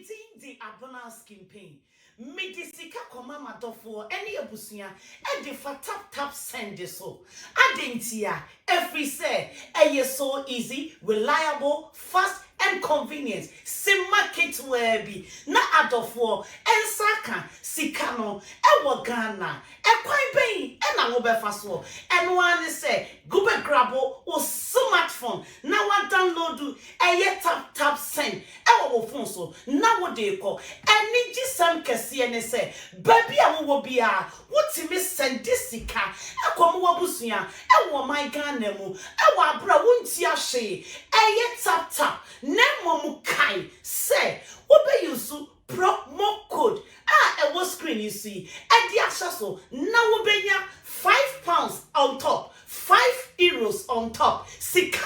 Meeting the abundance campaign. Medisika koma madofo any abusia e de fa tap send so adentia every say so easy, reliable, fast and convenient. Sim market where be na adofo ensaka sikano e Ghana e kwan ben e na wo be fa so and one say go be grabo o smartphone na wa download tap send e wo phone so na wo de ko any gisam kese ne say baby a wo bia wotimi send sika e kom wo busua e wo my Ghana mu e wo abra wonti ahwe tap na mom kai say wo be use promo code e wo screen you see e di so na wo benya £5 on top, €5 on top. Sika,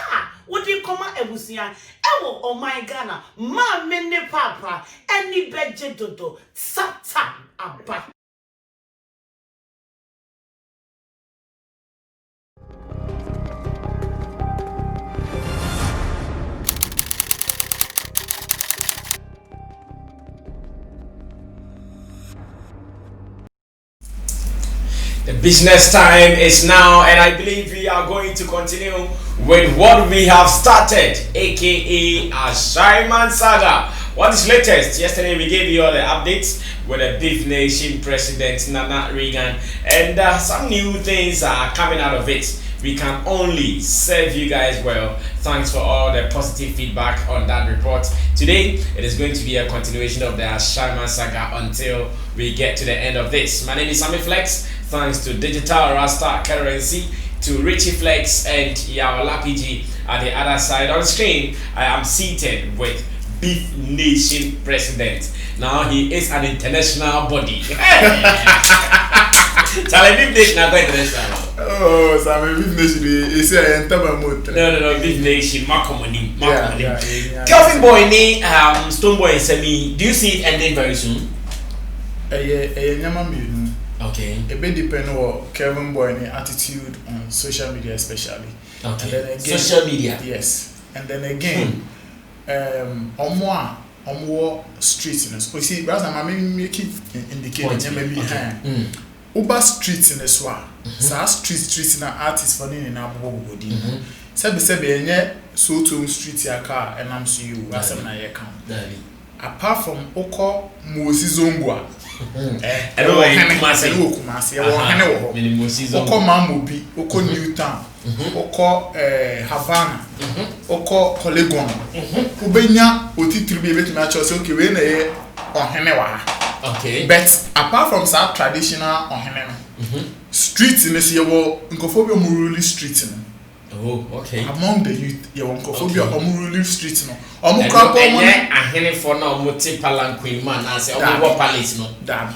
what do you come out ebusia? Ewo oh my Ghana, ma mene papa, any budget dodo, sata aba. The business time is now, and I believe we are going to continue with what we have started, aka Ashaiman Saga. What is latest? Yesterday we gave you all the updates with the Beef Nation President Nana Reagan, and some new things are coming out of it. We can only serve you guys well. Thanks for all the positive feedback on that report. Today, it is going to be a continuation of the Ashaiman Saga until we get to the end of this. My name is Sammy Flex. Thanks to Digital Rasta Currency, to Richie Flex and Yawala PG at the other side on the screen. I am seated with Beef Nation President. Now he is an international body. Tell Beef Nation are going international. Oh, Sammy, Beef Nation is a entire No, Beef Nation, Makomoni. Kelvin Boy, Stone Boy, Semi. Do you see it ending very soon? Okay. A bit depend on Kevin Boy's attitude on social media, especially. Okay. And then again, social media. Yes. And then again, on more streets. You see, rather than making indicate maybe Uber streets in the swamp. So streets na artists for in our body. Sabi so to street your car and I'm see you as a na come. Apart from Oko Moses Zongwa. Oko Mamobi, Oko Newtown, Oko Havana, Oko Polygon. Ubenya Otitribi bet matches okay when on Henewa. Okay. But apart from that traditional on Henema, streets in this year were Nkophobia Muruli streets. Oh, okay. Among the youth, you want Nkophobia Muruli streets no. For no multi-palanquin man, I say, palace no. Dabi.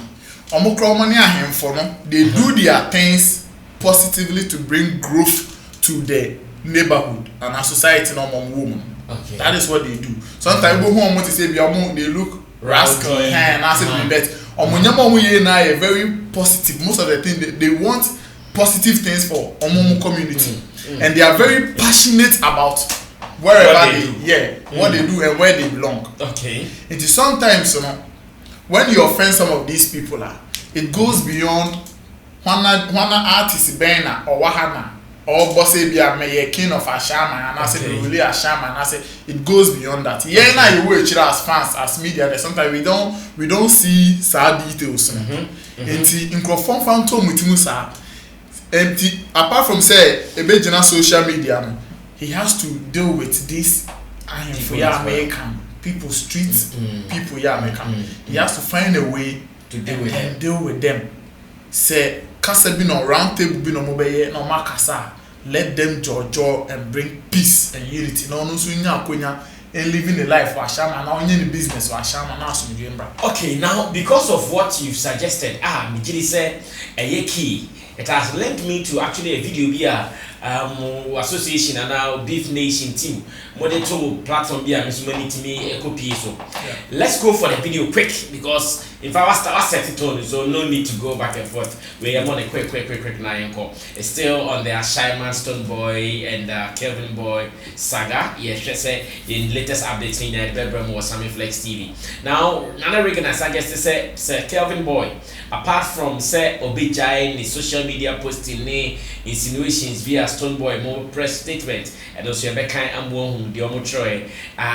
Money ahem for no. They do their things positively to bring growth to the neighborhood and our society no woman. Okay. That is what they do. Sometimes go home to say they look rascal and I say bet. Na very positive. Most of the thing they want positive things for Omomo community. And they are very passionate about wherever what they do and where they belong. Okay. It is sometimes when you offend some of these people, it goes beyond one artist Bena or Wahana or Bossebia may king of Ashama and I say really Ashama and I say it goes beyond that. Yeah, now you watch as fans as media that sometimes we don't see sad details. In Crawford Phantom Mutimusa. Apart from say a social media, he has to deal with this American people, streets people American. He has to find a way to deal with them. Say Kasa be no round table be no mobile no makasa. Let them joy and bring peace and unity. No sunya konya and living a life for Ashama now in business for Ashama now so okay, now because of what you've suggested, Mijiri said a key. It has linked me to actually a video here association and now Beef Nation team. Modern to platform be a Miss Money to me a copy. So let's go for the video quick because if I was set it on, so no need to go back and forth. We are on a quick 9 call. It's still on the Ashaiman Stone Boy and Kelvin Boy saga. Yes, just say in latest updates in the Bedroom or Sammy Flex TV. Now, Nana Regan, as I guess to say, Sir Kelvin Boy, apart from say Obijai, the social media posting, insinuations via Stone Boy, more press statement, and also your kind and one the Omotroy,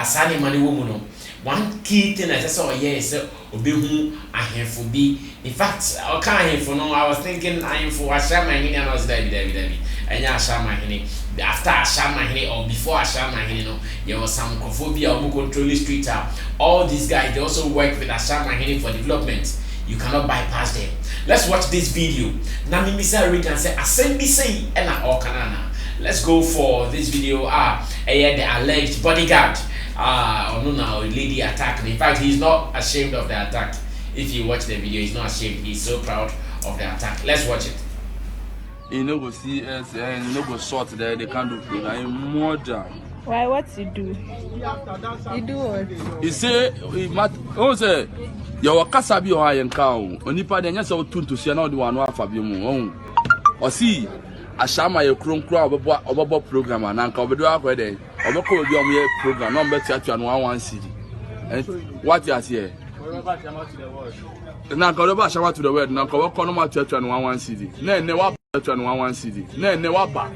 Sani Money Woman. One key thing I just saw, yes, Obihu, I have for be. In fact, I can't for no. I was thinking I am for Ashama Hini and I was Debbie. And ya Ashama Hini. After Ashama Hini or before Ashama Hini, no, there was some Kophobia or control street. All these guys, they also work with Ashama Hini for development. You cannot bypass them. Let's watch this video. Nami Misa read and say, Asembi say, Ena or Kanana. Let's go for this video. The alleged bodyguard. No, now lady attack. In fact, he's not ashamed of the attack. If you watch the video, he's not ashamed. He's so proud of the attack. Let's watch it. You know, go see us and you know, go short there. They can't do it. I'm more than. Why? What you do? You do what? You say, oh, say, your Kasabi or I and cow. Only part and yes, I would tune to see another one off of you. Or see, Ashama, your chrome crowd about program and Uncle Bedua, where they or call your program, number 1 CD. And what you here? Now, go about Shama to the word. Now, go on my church and 1 CD. Never church and 1 CD. Never.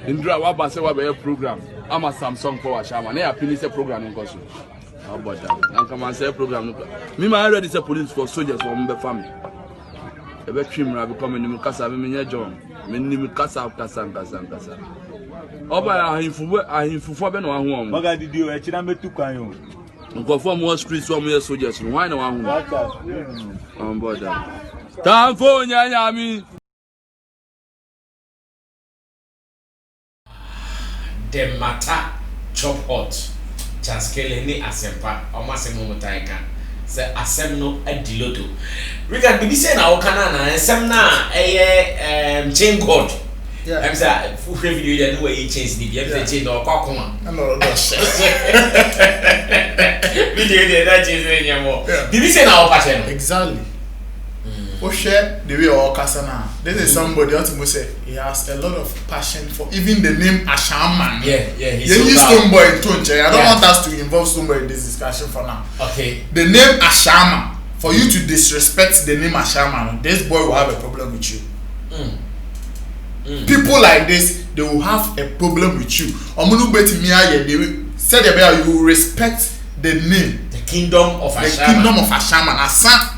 In Drawaba, say what a program. I'm a Samsung for Shama. They are finished a program in Kosu. How about that? Now, come and say program. Me, my already say police for soldiers from the family. A bit trim, I become in Mukasa, Minya John. Minimukasa, Kasa. Oba ahin fufu be no ahom maga didi o echi na metu kwan yo nko for more streets for more soldiers why no ahom on board time for nyanya mi The matter chop hot chaskele ni asempa o masemo mutaika se asem no adilodo regard bibi say na o kana na asem na chain god. Yeah. I'm saying, full video, no way you change the game, change or Kokuma. Video, that change anymore. Did you say now, Passion? Exactly. Oh, share the way or Kasana. This is somebody else who say he has a lot of passion for even the name Ashama. Yeah, he's so use Stonebwoy in Tunche. I don't want us to involve Stonebwoy in this discussion for now. Okay. The name Ashama, for you to disrespect the name Ashama, this boy will have a problem with you. People like this, they will have a problem with you. They said you will respect the name, the kingdom of Ashama. The kingdom of Ashama. Asa.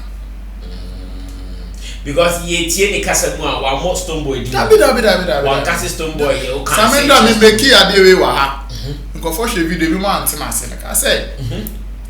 Because ye tie the kasa mu a wa mo Stonebwoy di. Dabi. One kasa Stonebwoy you can. Samenda me beki adewe wa ha. Nko for she video bi mo antima ase like I said.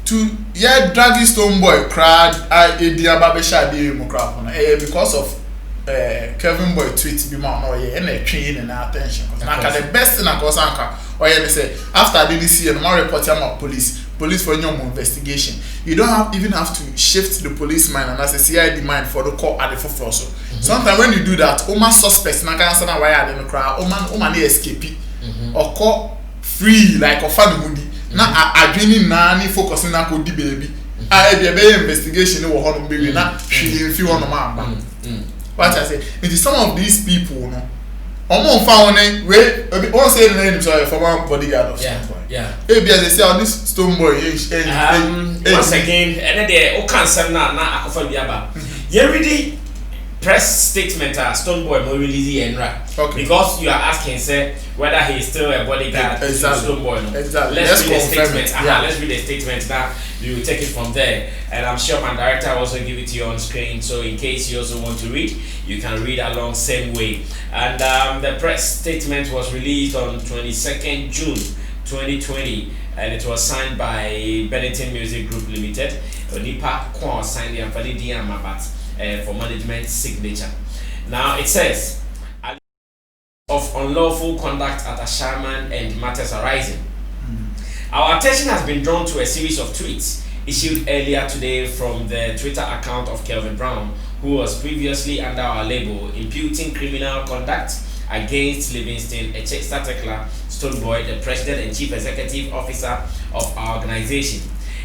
To drag Stonebwoy crowd Edia Babesha adewe mo crowd because of Kelvin Boy tweet be man no and a train and attention. Now the best thing I cause anka or they say after the DC and my report am police for your investigation. You don't even have to shift the police mind and as a CID mind for the court at the floor. So sometimes when you do that, Oma suspects na can sana why are they cry Oma escape or call free like of family na adwini na ni focusing na ko di baby. Be investigation no ho no baby na she in feel on man. What I say, it is some of these people, no. Omo found we all say the name so former bodyguard of Stonebwoy. Yeah. Maybe as they say on this Stonebwoy once again, and then o can say na akofa biaba. You ready press statement Stonebwoy mo release enra. Okay. Because you are asking say whether he is still a bodyguard to Stonebwoy. No? Exactly. Let's read the statement. Let's read the statement now. You will take it from there, and I'm sure my director will also give it to you on screen. So in case you also want to read, you can read along same way. And the press statement was released on 22nd June 2020, and it was signed by Bennington Music Group Limited. Onipa Kwan signed the Amfani Diamabat for management signature. Now it says of unlawful conduct at Ashaiman and matters arising. Our attention has been drawn to a series of tweets issued earlier today from the Twitter account of Kelvin Brown, who was previously under our label, imputing criminal conduct against Livingston Echesatekla Stonebwoy, the President and Chief Executive Officer of our organization.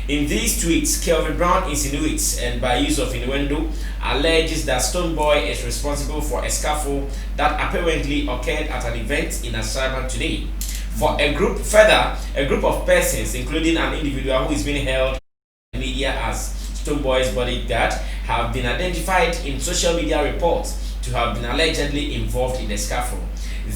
In these tweets, Kelvin Brown insinuates and by use of innuendo alleges that Stonebwoy is responsible for a scuffle that apparently occurred at an event in Ashaiman today. For a group of persons, including an individual who is being held in the media as Stonebwoy's bodyguard, have been identified in social media reports to have been allegedly involved in the scuffle.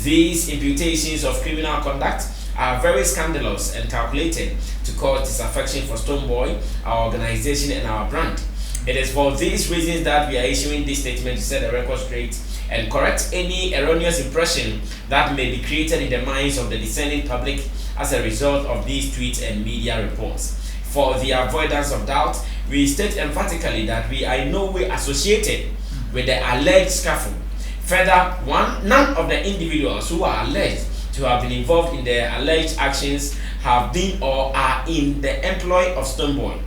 These imputations of criminal conduct are very scandalous and calculated to cause disaffection for Stonebwoy, our organization, and our brand. It is for these reasons that we are issuing this statement to set the record straight and correct any erroneous impression that may be created in the minds of the discerning public as a result of these tweets and media reports. For the avoidance of doubt, we state emphatically that we are in no way associated with the alleged scuffle. Further, none of the individuals who are alleged to have been involved in the alleged actions have been or are in the employ of Stonebwoy.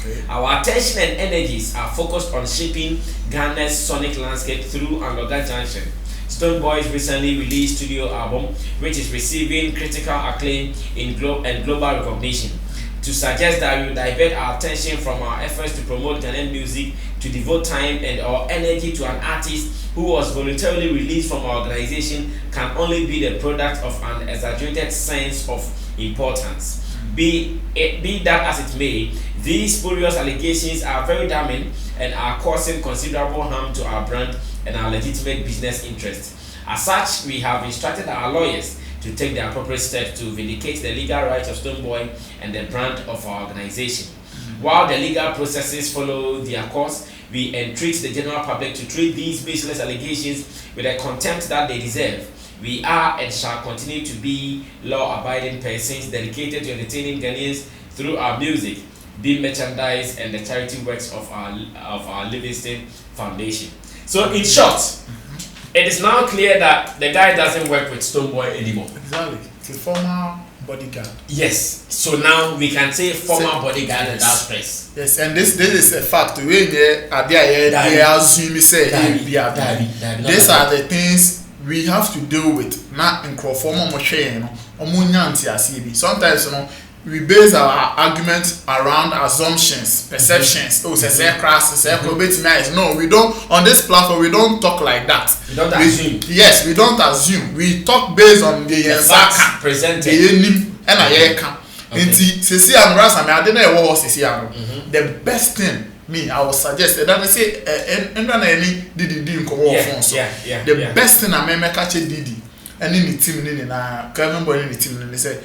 Okay. Our attention and energies are focused on shaping Ghana's sonic landscape through Anloga Junction, Stonebwoy's recently released studio album, which is receiving critical acclaim and global recognition. To suggest that we will divert our attention from our efforts to promote Ghanaian music to devote time and our energy to an artist who was voluntarily released from our organization can only be the product of an exaggerated sense of importance. Be that as it may, these spurious allegations are very damning and are causing considerable harm to our brand and our legitimate business interests. As such, we have instructed our lawyers to take the appropriate steps to vindicate the legal rights of Stonebwoy and the brand of our organization. While the legal processes follow their course, we entreat the general public to treat these baseless allegations with the contempt that they deserve. We are and shall continue to be law-abiding persons dedicated to entertaining Ghanaians through our music, being merchandise, and the charity works of our Livingston Foundation. So, in short, it is now clear that the guy doesn't work with Stonebwoy anymore. Exactly. It's a former bodyguard. Yes. So now we can say former bodyguard and that press. Yes, and this is a fact. They assume these are the things we have to deal with. Not in former sometimes we base our arguments around assumptions, perceptions. Oh, say crass, say probate nice. No, we don't. On this platform, we don't talk like that. We don't assume. Yes, we don't assume. We talk based on the facts presented. The best thing I would suggest that I say, the best thing I may catch Didi and in the team in Kevin Boy in the team, and they say.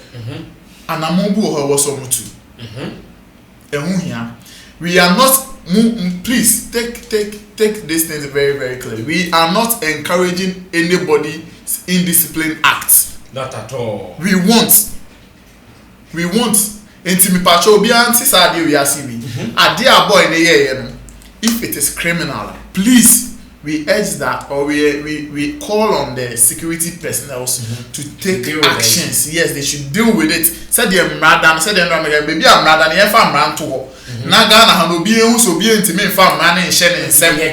And we are not please take these things very, very clearly. We are not encouraging anybody's indisciplined acts. Not at all. We want intimi pacho bi anti sade we asibi ade boy in the year if it is criminal, please we urge that, or we call on the security personnel to take actions. Yes, they should deal with it. Said them madam, said them baby am madam e fa mran to ho. Na Ghana ha no bi ehun so bi ntimi fa mran ne hye ne nsem. E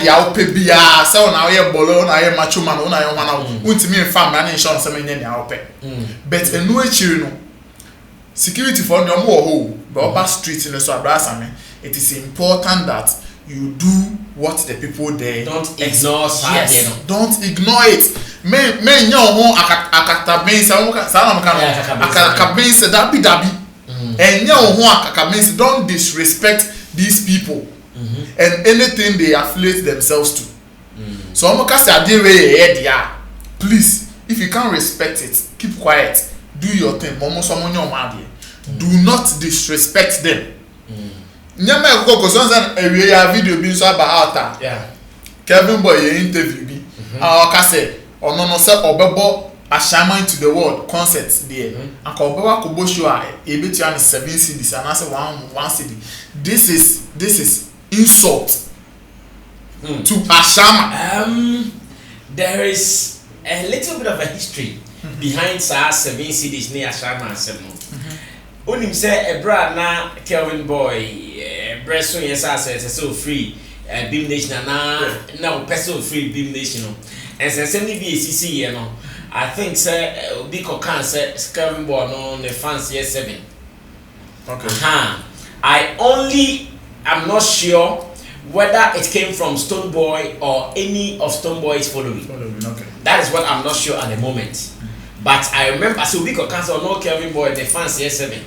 dia ope bia, say na ye bolo na ye macho man na ye wana ntimi fa mran ne hye nsem ne dia ope. But enu achiri no security for them ho but upper street in so abrasa me, it is important that you do what the people there don't ignore. Yes, don't ignore it. Men your home akatabense akatabense dabi and your home akatabense don't disrespect these people and anything they affiliate themselves to. So I'm gonna say please, if you can't respect it, keep quiet, do your thing. Do not disrespect them. Nyama ko ko sonza ewie ya video bi so about Kevin Boy interview bi ka say ono no say obebo Ashaiman to the world concert there and ko obeba ko bo show a ebetu an 7 cedis and say 1 cedi. This is insult to Ashaiman. There is a little bit of a history behind 7 cedis near Ashaiman 7. Onim say a brand na Kelvin Boy breso yes as so free Beam Nation na person free Beam Nation and since any be CC, you know, I think sir, big cancer, Kevin Boy, no, the fancy 7. Okay. I'm not sure whether it came from Stonebwoy or any of Stonebwoy's following. Okay. That is what I'm not sure at the moment. But I remember, so big cancer, no Kevin Boy, the fancy 7.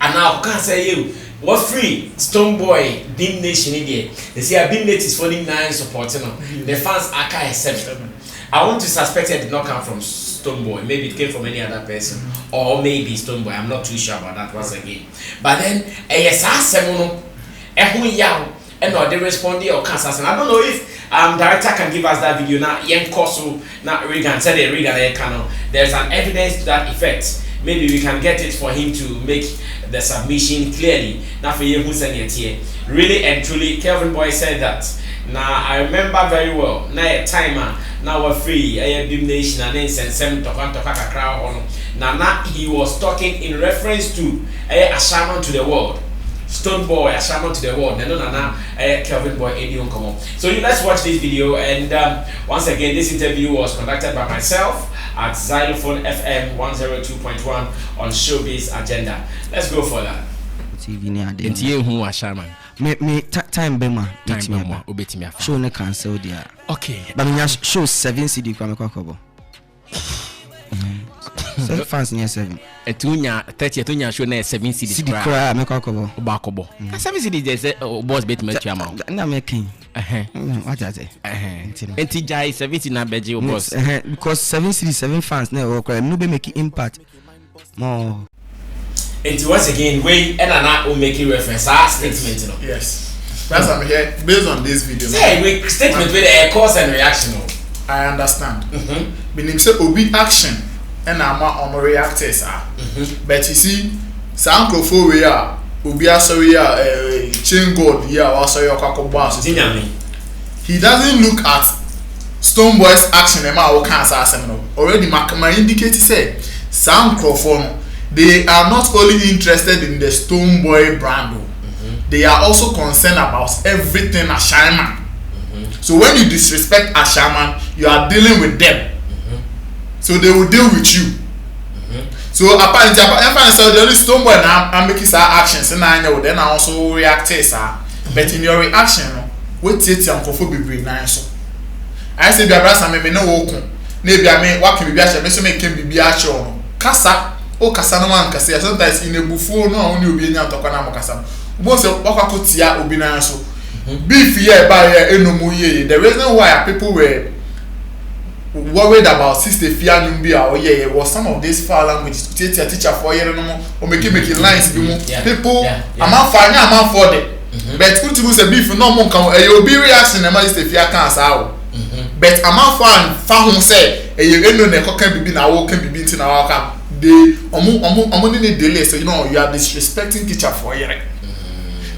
And now, can't say you. What free Stonebwoy Beam Nation in there? They say a Beam Nation is following 9 supporting them. The fans are kind of 7. I want to suspect it did not come from Stonebwoy. Maybe it came from any other person, or maybe Stonebwoy. I'm not too sure about that once again. But then, yes, I said, and no, they responded or cancer. And I don't know if director can give us that video now. Yen Kosu, not Regan said it. Regan Kano. There's an evidence to that effect. Maybe we can get it for him to make the submission clearly. Now for you who sent it here, really and truly, Kelvin Boy said that. Now I remember very well. Now a timer, now we're free. I have Beam Nation and then send some to crowd on. Now he was talking in reference to a shaman to the world. Stonebwoy, a shaman to the world. No, Kelvin Boy, Edion come on. So let's watch this video. And once again, this interview was conducted by myself at Xylophone FM 102.1 on Showbiz Agenda. Let's go for that. TV ni ade. Enti ye hu a shaman. Me time bema. Time obetimi afa. Show ne cancel dia. Okay. But me show 7 CD kwa me kwakobo. So fans near 7. Etunya 30 etunya show na 7 CD cry me kwakobo. Obakobo. 7 CD dey say boss bet me tua ma. Na me kin. What is it? Enti jai 70 na beje o boss. Because 7 CD 7 fans na work no be make impact more. Enti once again we na o make reference our statement no. Yes. That's I'm here based on this video. Say we statement with a cause and reaction. I understand. Meaning say obi action and I'm reactors are. But you see, some crofo we are obi sorry chain god yeah or sorry boss. He doesn't look at Stonebwoy's action and my cancer already Makama indicated say some crofo they are not only interested in the Stonebwoy brand. They are also concerned about everything Ashaiman. So when you disrespect Ashaiman, you are dealing with them. So they will deal with you. So apparently, the only Stonebwoy now I'm making some actions and I know then I also react sir. But in your reaction, what it and be bring nice. I say be brasa me no woku. Maybe I mean what can be actually me so make can be actual. Kasa o kasa no man kasa sometimes in a buffo no only obi nya to kana mo kasa. Bo se wakakotia obi na so. Beef here by enomu ye. The reason why people were worried about sister Fianumbia or yeah was some of these foul languages teacher for year no or making lines people I'm fine for them. But who to say beef no more come you be reaction na sister Fia can say but I'm fine fa say you eno na can be na wo can be na wa ka they omo ni delay so you know you are disrespecting teacher for year.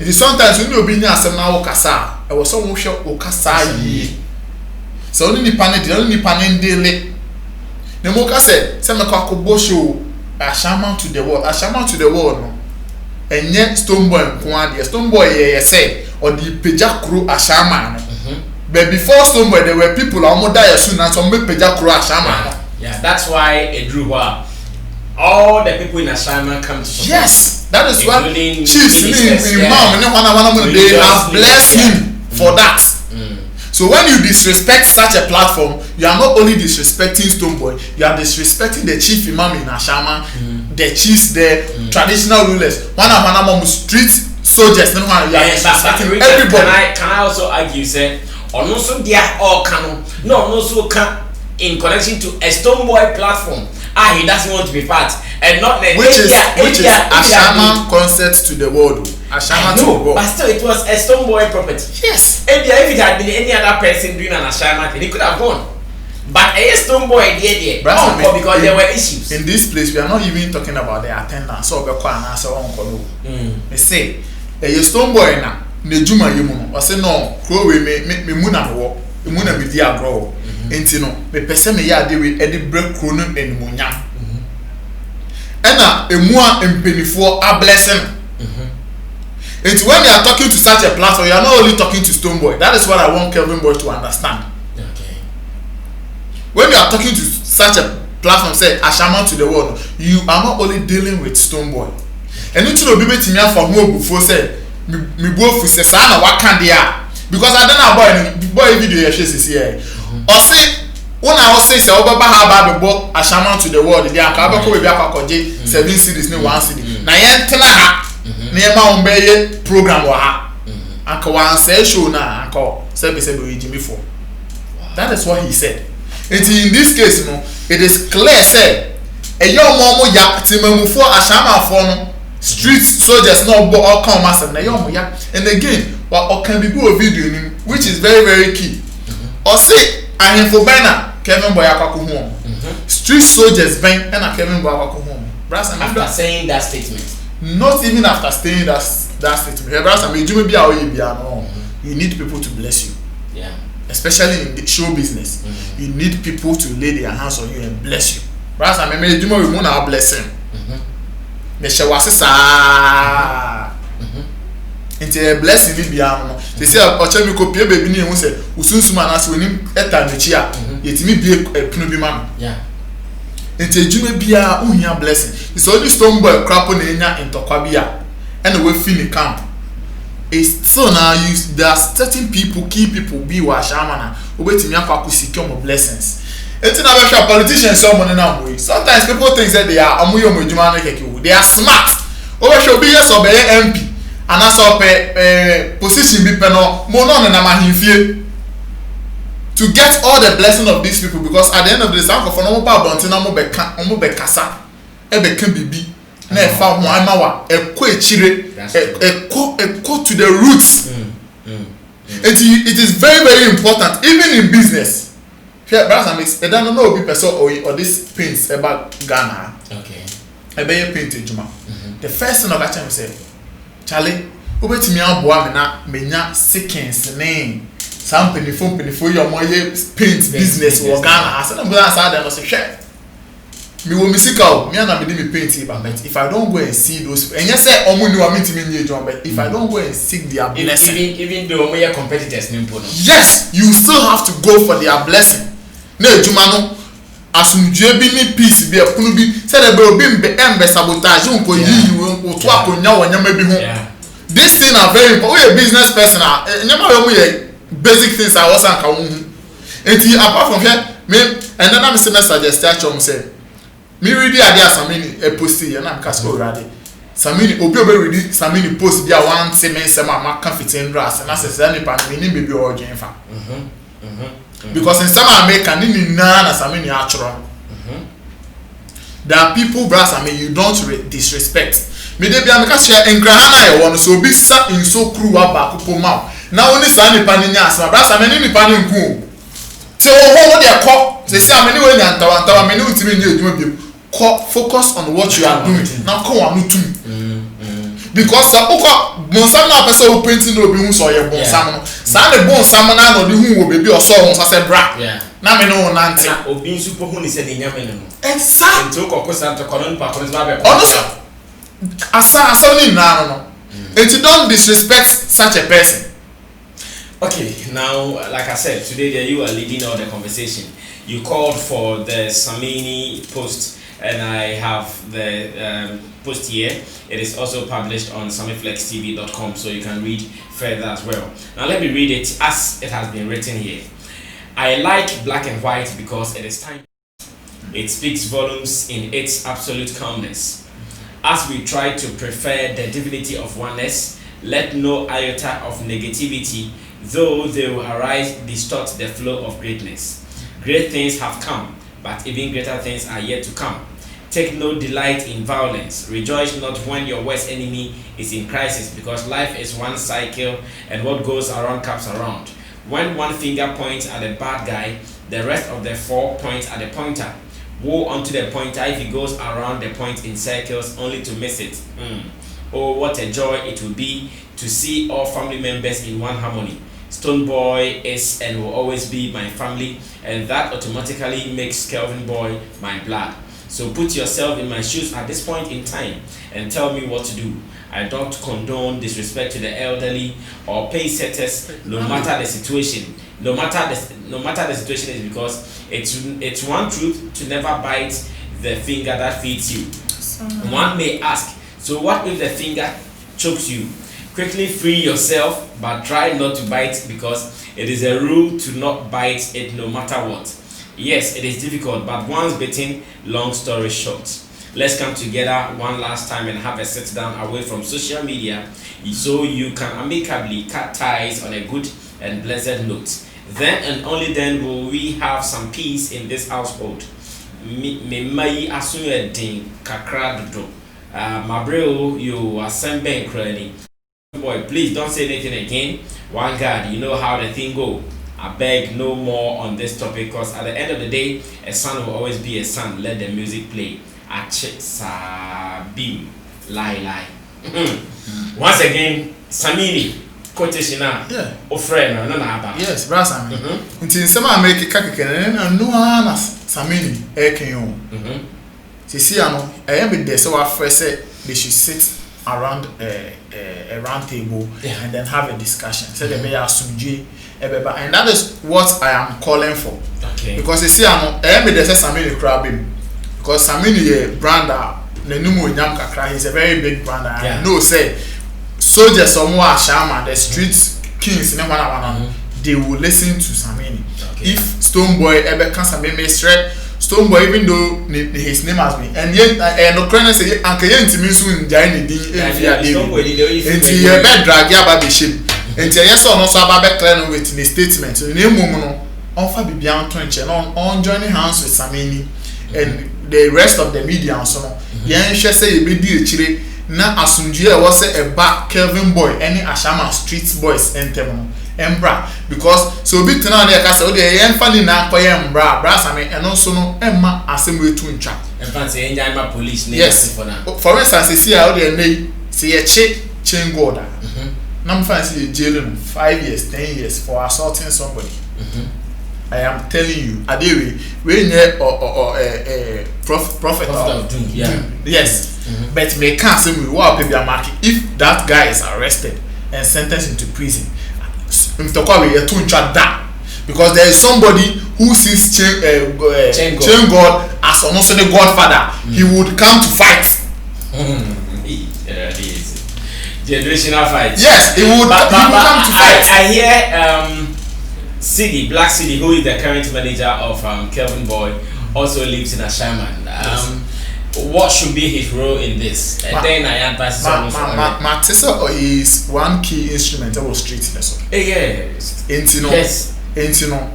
It is sometimes when you be near some now kasa I was so much o kasa yi. So only ni pane daily. The moka said, "Send me kwakobo show Ashaiman to the world. Ashaiman to the world no. And yet Stonebwoy kwadi. Stonebwoy ye say or the peja crew Ashaiman. But before Stonebwoy there were people almost die soon and some make peja crew Ashaiman. Yeah, that's why it drew all the people in Ashaiman come to support. Yes, that is why chiefs imam they have blessed him for that. So when you disrespect such a platform, you are not only disrespecting Stonebwoy, you are disrespecting the chief imam in Ashaiman, the chiefs, the traditional rulers, one of street soldiers. You are disrespecting everybody. Can I also argue, say, or no so they are all canon, no so can in connection to a Stonebwoy platform. He doesn't want to be part, and not the which is Ashaiman concept to the world. Ashaiman to the world. But still, it was a Stonebwoy property. Yes. If it had been any other person doing an Ashaiman thing, he could have gone. But a Stonebwoy there, because there were issues. In this place, we are not even talking about the attendance. So they say, a Stonebwoy na nejuma yemu. I say no, grow we me muna wo, muna be dia grow. Enti no, me pese me ya de we e de break krono enmunyam. Ena emua empenifo a blessing. It's when you are talking to such a platform, you are not only talking to Stonebwoy. That is what I want Kelvin Boy to understand. Okay. when you are talking to such a platform say Ashama to the world, you are not only dealing with Stonebwoy. And you know be betimi afa ho obufo say me buofu say sa na waka dia because I don't know boy video you share here. Or say when I was say obeba ha ba be bo Ashama to the world dia ka be ko be akwakoje 7 series ne 1 series. Na yen tena ha na yen ma umbe ye program wa ha. Anka wan say show na anka say be we Jimmy for. That is what he said. And in this case, no, it is clear say a young mom ya timamufo ashama for no street soldiers no bo all come master na young ya. And again, what can be a video which is very very key. Or say ahemfo bena Kevin Boyaka ko home. Street soldiers ben and Kevin Boyaka ko home. After saying that statement. Not even after saying that statement. You need people to bless you. Yeah. Especially in the show business, you need people to lay their hands on you and bless you. Right? I mean, you know, we want our blessing. The shawasi into a blessing be beyond. They say, "Ochemi ko pie baby ni ehun say, usunsuma na se onim eta mechi a, yetimi bie punu bi ma." Yeah. Into jume bia uhia blessing. It's only Stonebwoy crap na enya intokwa bia. And we feel the camp. It's so now there are certain people, key people be wa shamana obetimi akwa ku secure more blessings. Enti na be sure politicians some money now boy. Sometimes people think that they are amuyo mojuma na keke. They are smart. Obe sure be yes or be MP and also position be peno mo no na mahimfie to get all the blessing of these people because at the end of the day some for no pa bontina mo be kasa e be kan bibi na efa ho amawa ekọ echire ekọ to the roots. It is very very important even in business. Here brothers and don't know be person or this paints about Ghana. Okay. Ebe paint ejuma. The first thing I got to say, Charlie, obetimi aboa me na menya seconds name. Some penifo your moye paint business wo Ghana. I said no brother say dem no say hwe. Me wo musical, me na me dey me paint but if I don't go and see those and yes say omo ni wa me timi nye job but if I don't go and seek their blessing even though omo your competitors nimpo no. Yes, you still have to go for their blessing. Na ejuma no asumdue bi ni peace bi ekunu bi say dey be obi mbe sabotage nko yi oto akonya wonyama bi ho. This thing are very important. We a business person nyama we mo basic things I was anka wo hu. Enti apart from here me and then I'm semester just chom say me read the idea Samini a post here na mka score ready. Samini obi read Samini post dia one semester ma kan fitin ras na say ni pa me ni baby o gen fa. Because in some America ni na Samini actual. There are people brass I mean you don't disrespect. Me dey be ameka share enkrahana e won so bi sa in so crew aba kupo ma. Na oni sa ni pa ni nya asma brass I mean ni pa ni nku. Te o ho dey ko say say I mean we nya ntawa me ni utimi ni eduma bi. Focus on what you are doing. Now come on too. Because bonsam na person who painting no be hu so ye bonsam no. Sa ne bonsam na no de hu wo bebi o so won sa say bra. Na me no nante. Na obi nsu po hu ni se de nyame no. Exactly. Nto kokosa to kono pa kono ba be. Honestly. Asa ni na no. And you don't disrespect such a person. Okay, now like I said, today there you are leading all the conversation. You called for the Samini post and I have the post here. It is also published on samiflextv.com so you can read further as well. Now let me read it as it has been written here. I like black and white because it is time. It speaks volumes in its absolute calmness. As we try to prefer the divinity of oneness, let no iota of negativity, though they will arise, distort the flow of greatness. Great things have come, but even greater things are yet to come. Take no delight in violence. Rejoice not when your worst enemy is in crisis, because life is one cycle and what goes around comes around. When one finger points at the bad guy, the rest of the 4 points at the pointer. Woe unto the pointer if he goes around the point in circles only to miss it. Oh, what a joy it will be to see all family members in one harmony. Stonebwoy is and will always be my family, and that automatically makes Kelvin Boy my blood. So put yourself in my shoes at this point in time and tell me what to do. I don't condone disrespect to the elderly or pace setters, no matter the situation. No matter the situation is because it's one truth to never bite the finger that feeds you. One may ask, so what if the finger chokes you? Quickly free yourself, but try not to bite because it is a rule to not bite it no matter what. Yes, it is difficult, but once bitten, long story short. Let's come together one last time and have a sit down away from social media so you can amicably cut ties on a good and blessed note. Then and only then will we have some peace in this household. Me asunye din kakra dodo. Mabreo you assemble cranny. Boy, please don't say anything again. One God, you know how the thing go. I beg no more on this topic because at the end of the day, a son will always be a son. Let the music play. Sabim. Lie. Once again, Samini. Quotation now. Yeah. O friend, no aba. Yes, brasa me. Nti nsema make kakekene na no ana Samini ekenyo. Sisi ano, be there so afre say they should sit around a round table and then have a discussion. Say they be asumje ebeba, and that is what I am calling for. Okay. Because sisi ano, be there say Samini crab him. Because Samini a brander, nenumu nyam kakra, he's a very big brander. I know say soldiers somewhere Shama, the street kings in one they will listen to Samini. Okay. If Stonebwoy ever can Samini straight, Stonebwoy even though his name has been and yet no crane say anke yenti minsu ndai di enfia dey. Enti ye be drag ya ba be ship. Enti yes no so aba be clear no with the statement. So na emum no on fa bibia on nche no on joining hands with Samini and the rest of the media and so no. Yen hwe say e be di echire na asumdue was say eba Kelvin Boy any Ashama street boys entem embra because so bit na na ka say o de yen fani na koye embra bra same eno so no emma asem wetu ntwa emfa say enjan ma police na yes for instance see how they nay say ye chain god na mfa say jail 5 years 10 years for assaulting somebody. I am telling you, Adewe, when you prophet of doom, yes, but me can't say we will be a market if that guy is arrested and sentenced into prison. Because there is somebody who sees chain God as almost a godfather. He would come to fight. Generational fight. Yes, he would come to fight. I hear City, Black City, who is the current manager of Kelvin Boy, also lives in Ashaiman. What should be his role in this? And then I advise Matissa is one key instrument of street lesson. Yes. Yes.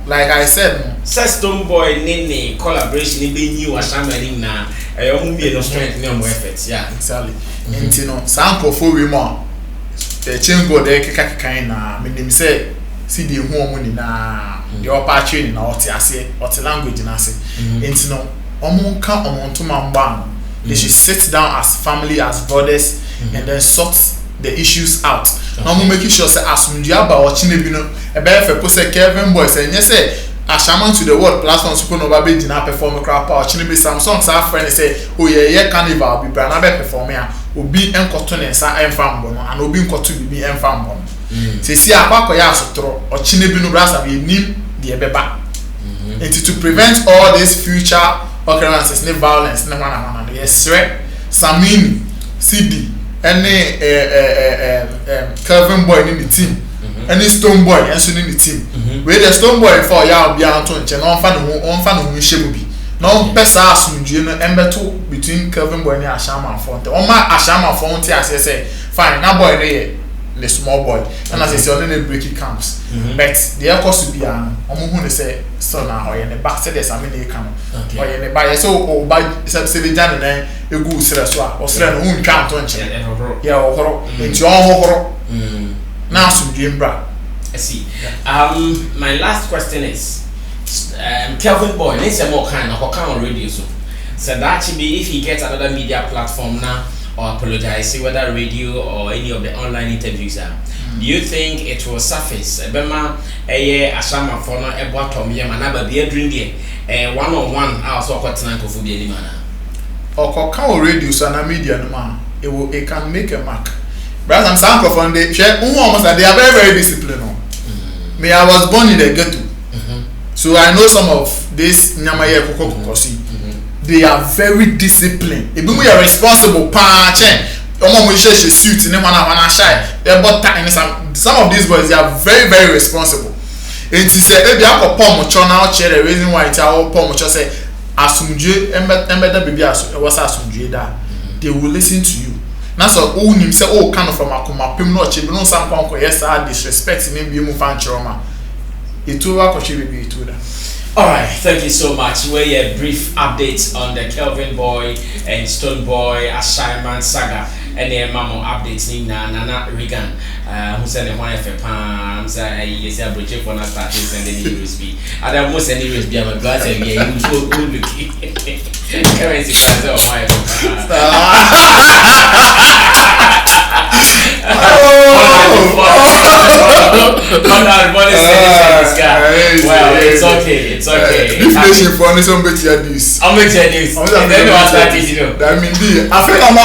Like I said, Stone Boy Nene collaboration be new Ashaiman now. I won't be no strength, no more efforts. Yeah, exactly. Sanko for women. The chain go there, Kakakina, meaning say. See the home na the upper training na what language na say enti no omo kan omo to mamba they should sit down as family as brothers and then sort the issues out na omo make sure say asumdua ba o chine bi no e be fe po say Kelvin Boy say nye say Ashaiman to the world platform super no ba be dina perform crap or chine be some songs our friend say oh yeah carnival be bra na be perform ya obi enkoto ne nsa emfa mbo no and obi nkoto bibi emfa mbo no sesi akwa ya asotro ochine bi no brasa be nim de ebeba and to prevent all these future occurrences ne violence ne wana yes Samini CD any Kelvin Boy in the team any Stone Boy enso in the team we the Stone Boy for ya bia anto nche no onfa no nhwe bi no pesa asumdue no embeto between Kelvin Boy and Ashaiman Fonte o ma Ashaiman Fonte ase say fine na boy dey the small boy and as I say on the breaking camps but the course be an omo hu ne say so na oye ne back say there's Samini kan oye ne ba so o ba say the jan na egu sere so a o sere no hu ntwa anto nche yeah o horo enti o horo na asumdue mbra I see. My last question is Kelvin Boy let's say more kind of on radio so that should be if he gets another media platform now or apologize, whether radio or any of the online interviews are. Do you think it will surface? Bema Ashaiman for no bottom yam and never be a drink one-on-one also got tonight of any manner. Or radio and media no man, it can make a mark. Brother, I'm saying from the share. They are very very disciplined. Me, I was born in the ghetto, so I know some of this Nyamaye Kokokosi. They are very disciplined. If we are responsible, suit some of these boys, they are very very responsible. And he said, "If you have a palm now, the reason why it's our palm say asumdue baby was asumdue that they will listen to you." That's all him say, "Oh, kind of from Akuma Pim no chibi no some kon yes are disrespecting him be mu fan choma." It will work be it will. All right, thank you so much. We're a brief update on the Kelvin Boy and Stone Boy Ashaiman saga. And the mamo updates in Nana Regan, who said the one for palms. Yes, I brought you for not starting sending USB. I almost any USB. I'm glad to be able to go looking. Currency can say, oh, my well, it's okay. It's okay. This nation for this on better news. I'm better news. Then what's that? You know. That mean the. I think I'm me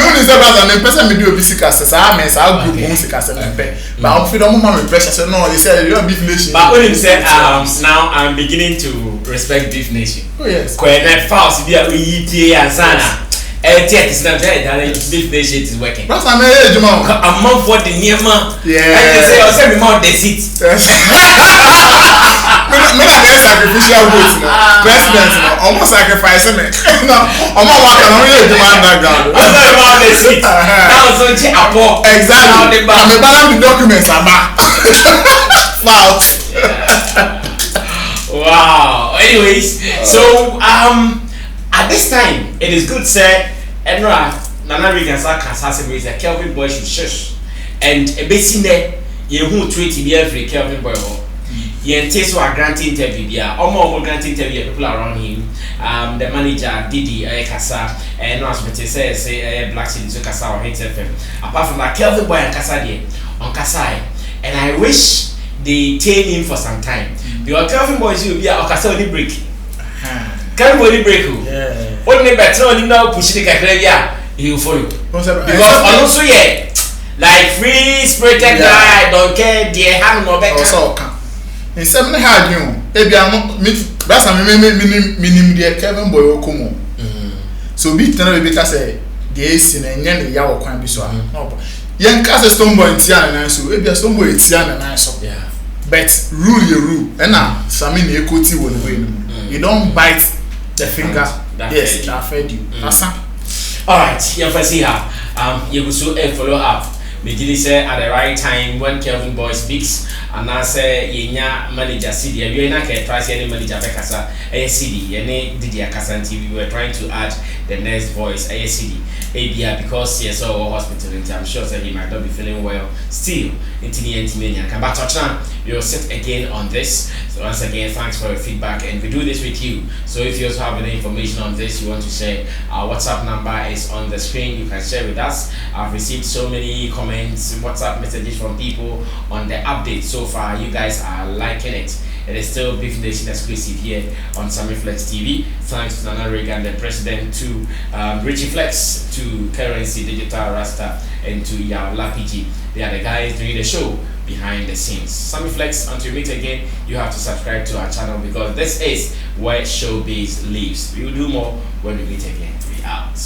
only say brother and person me do obisi kasa sa me sa group music kasa me pe. But I'm feel my pressure say no, they say you are Beef Nation. But when him say now I'm beginning to respect Beef Nation. Oh yes. When fast be a EPA and sana. It's not that Beef Nation is working. Brother, I'm here Juma. A month for the near month. Yeah. And they say I say me mount the seat. Me na dey sacrificial vote no. President no almost sacrifice me. No, omo wa kan o ye Juma underground. I say me mount the seat. Now so che apo. Exactly. I'm a balance the documents aba. Wow. Wow. Anyways, so at this time, it is good say Enra Nana Regan Sakasa is a Kelvin Boy should shush. And a basin there, you who tweet be every Kelvin Boy. You taste what grant interview, yeah, almost grant interview people around him. The manager Didi Kasa and no say Black City to Kasa or Hit FM. Apart from that, Kelvin Boy and Kasa on Kasai. And I wish they tame him for some time. Because Kelvin Boy will be a Kasa only break. Kelvin Boy break. Yeah. Only better only now push the Kakavia, he will follow. Because also yeah, like free spirited guy, don't care, dear hand no back. Also in 7 hard you ebi am that's a minim the Kelvin Boy okomo. So be tell we because say dey sin enye ne ya wokwan bi so a no yen ka say Stone Boy ntia na so ebi Stone Boy ntia na so. Yeah. But rule and now Sami na ekoti wo no way. You don't bite the finger. Yes, that fed you. All right, you can see how you will so follow up. Begin say at the right time when Kelvin Boy speaks, and I say yenya manager CD. We are not try any manager bekasa CD. Any Didi Akasan TV. We were trying to add the next voice CD. ABR because yes, our hospital. I'm sure that he might not be feeling well. Still, into the anti-mania. Come back to now. We will sit again on this. So once again, thanks for your feedback, and we do this with you. So if you also have any information on this, you want to share, our WhatsApp number is on the screen. You can share with us. I've received so many comments, WhatsApp messages from people on the update so far. You guys are liking it. It is still Beef Nation exclusive here on Samiflex TV. Thanks to Nana Regan, the president, to Richie Flex, to Currency Digital Rasta, and to Yao Lapiji. They are the guys doing the show behind the scenes. Samiflex, until we meet again, you have to subscribe to our channel because this is where showbiz lives. We will do more when we meet again. We out.